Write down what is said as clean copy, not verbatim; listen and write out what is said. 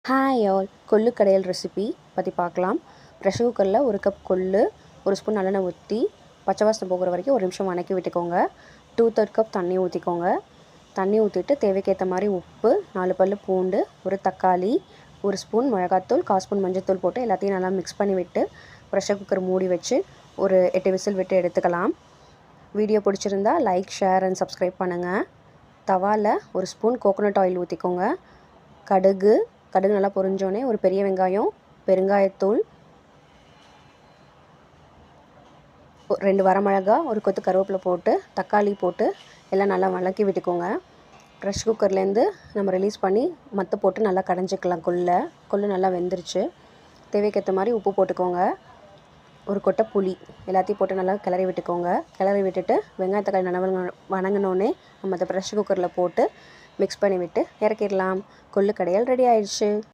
Hi all, கொள்ளு கடையல் recipe பற்றி பார்க்கலாம். ப்ரெஷர் குக்கரில் 1 கப் கொள்ளு, 1 ஸ்பூன் நல்லெண்ணெய் ஊற்றி பச்சை வாசனை போகிற வரைக்கும் 1 நிமிஷம் வதக்கி விட்டுக்கோங்க. 2/3 கப் தண்ணி ஊற்றிக்கோங்க. தண்ணி ஊற்றிட்டு தேவைக்கேற்ற மாதிரி உப்பு, 4 பல் பூண்டு, 1 தக்காளி, 1 ஸ்பூன் மிளகாத்தூள், 1/4 ஸ்பூன் மஞ்சத்தூள் போட்டு எல்லாத்தையும் நல்லா மிக்ஸ் பண்ணி விட்டு ப்ரெஷர் குக்கர் மூடி வச்சு ஒரு 8 விசில் விட்டு எடுத்துக்கலாம். வீடியோ பிடிச்சிருந்தா லைக், ஷேர் அண்ட் சப்ஸ்கிரைப் பண்ணுங்கள். தவாவில் 1 ஸ்பூன் கோகோனட் ஆயில் ஊற்றிக்கோங்க. கடுகு நல்லா பொரிஞ்சோடனே ஒரு பெரிய வெங்காயம், பெருங்காயத்தூள், 2 வரமிளகா, ஒரு கொத்து கருவேப்பிலை போட்டு தக்காளி போட்டு எல்லாம் நல்லா வதக்கி விட்டுக்கோங்க. ப்ரெஷர் குக்கர்லேருந்து நம்ம ரிலீஸ் பண்ணி மத்து போட்டு நல்லா கடைஞ்சிக்கலாம். கொள்ளு நல்லா வெந்துருச்சு. தேவைக்கேற்ற மாதிரி உப்பு போட்டுக்கோங்க. ஒரு கொட்டை புளி எல்லாத்தையும் போட்டு நல்லா கிளறி விட்டுக்கோங்க. கிளறி விட்டுட்டு வெங்காய தக்காளி நல்லா வதங்கினோடனே நம்ம அந்த ப்ரெஷர் குக்கரில் போட்டு மிக்ஸ் பண்ணி விட்டு இறக்கிடலாம். கொள்ளு கடையல் ரெடி ஆயிடுச்சு.